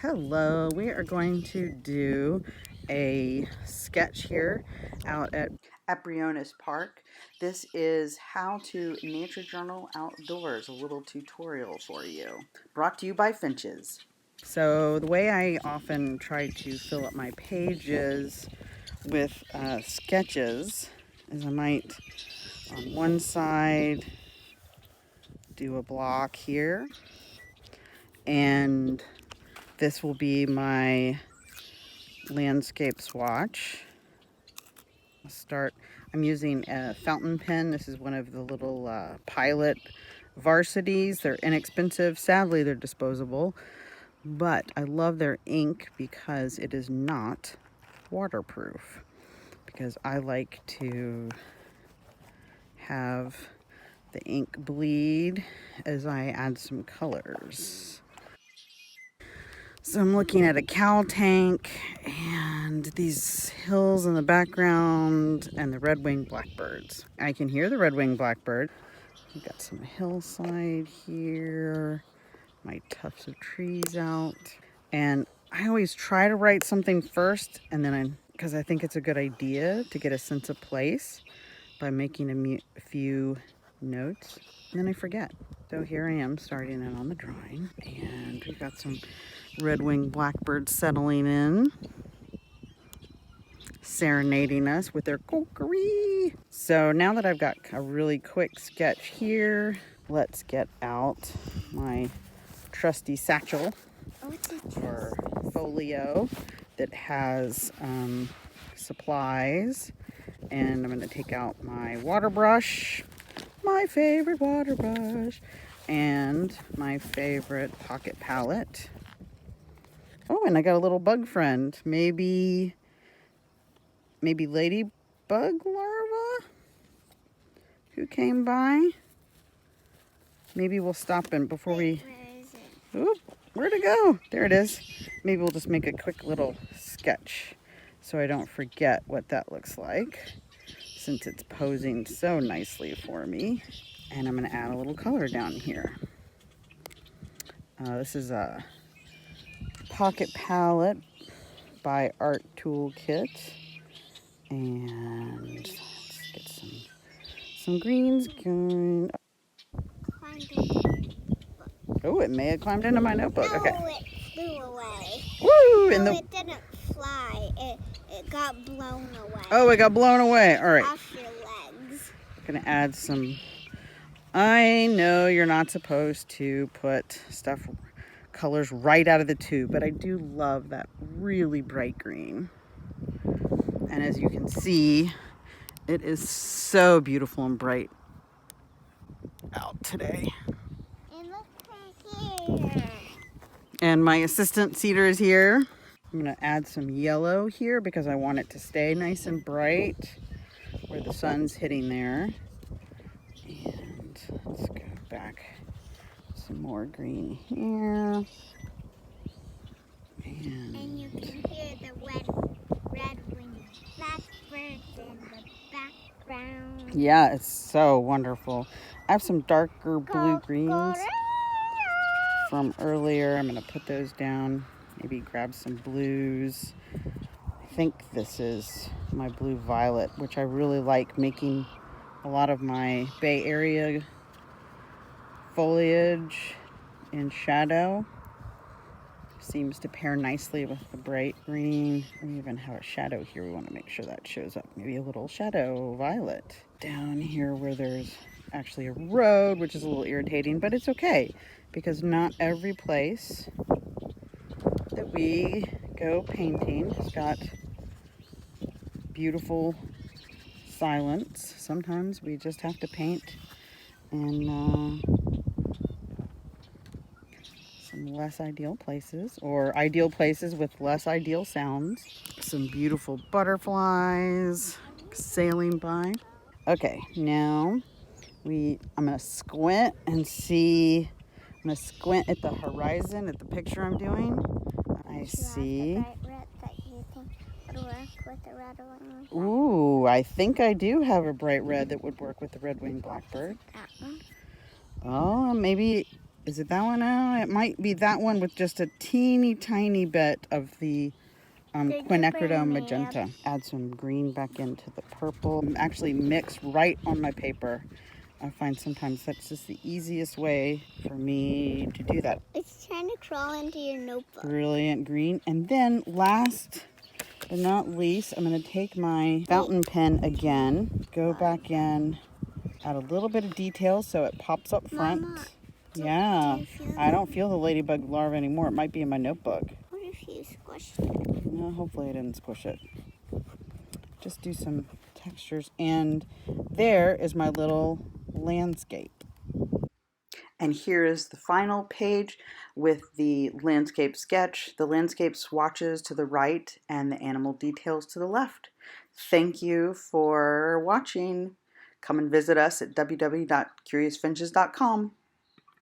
Hello, we are going to do a sketch here out at Briones Park. This is how to nature journal outdoors, a little tutorial for you. Brought to you by Finches. So the way I often try to fill up my pages with sketches is I might on one side do a block here, and this will be my landscape swatch. I'm using a fountain pen. This is one of the little pilot varsities. They're inexpensive. Sadly, they're disposable, but I love their ink because it is not waterproof, because I like to have the ink bleed as I add some colors. So I'm looking at a cow tank and these hills in the background and the red-winged blackbirds. I can hear the red-winged blackbird. We've got some hillside here, my tufts of trees out. And I always try to write something first, and then because I think it's a good idea to get a sense of place by making a few notes, and then I forget. So here I am starting in on the drawing, and we've got some red-winged blackbirds settling in, serenading us with their cookery. So now that I've got a really quick sketch here, let's get out my trusty satchel or folio that has supplies, and I'm going to take out my water brush, my favorite water brush, and my favorite pocket palette. Oh, and I got a little bug friend. Maybe ladybug larva who came by. Maybe we'll stop in before we... Where is it? Oop, where'd it go? There it is. Maybe we'll just make a quick little sketch so I don't forget what that looks like, since it's posing so nicely for me. And I'm going to add a little color down here. This is a pocket palette by Art Toolkit, and let's get some greens going. Oh, it may have climbed into my notebook. No, Okay. it flew away. Woo! No, it didn't fly. It got blown away. Oh, it got blown away. All right. Off your legs. Gonna add some. I know you're not supposed to put colors right out of the tube, but I do love that really bright green. And as you can see, it is so beautiful and bright out today. And look right here. And my assistant Cedar is here. I'm gonna add some yellow here because I want it to stay nice and bright where the sun's hitting there. And let's go back. Some more green here. And you can hear the red-winged blackbirds in the background. Yeah, it's so wonderful. I have some darker blue greens from earlier. I'm going to put those down. Maybe grab some blues. I think this is my blue violet, which I really like making a lot of my Bay Area foliage in shadow. Seems to pair nicely with the bright green. We even have a shadow here. We want to make sure that shows up. Maybe a little shadow violet. Down here where there's actually a road, which is a little irritating, but it's okay, because not every place that we go painting has got beautiful silence. Sometimes we just have to paint in some less ideal places, or ideal places with less ideal sounds. Some beautiful butterflies sailing by. Okay, now I'm gonna squint and see. I'm gonna squint at the horizon at the picture I'm doing. I see. Ooh, I think I do have a bright red that would work with the red-winged blackbird. Oh, maybe Is it that one? Oh, it might be that one with just a teeny tiny bit of the quinacridone magenta. Add some green back into the purple. Actually mix right on my paper. I find sometimes that's just the easiest way for me to do that. It's trying to crawl into your notebook. Brilliant green. And then last but not least, I'm going to take my fountain pen again, go back in, add a little bit of detail so it pops up front. Mama, Yeah, do I don't feel the ladybug larva anymore. It might be in my notebook. What if you squished it? No, hopefully I didn't squish it. Just do some textures. And there is my little landscape. And here is the final page with the landscape sketch, the landscape swatches to the right, and the animal details to the left. Thank you for watching. Come and visit us at www.curiousfinches.com.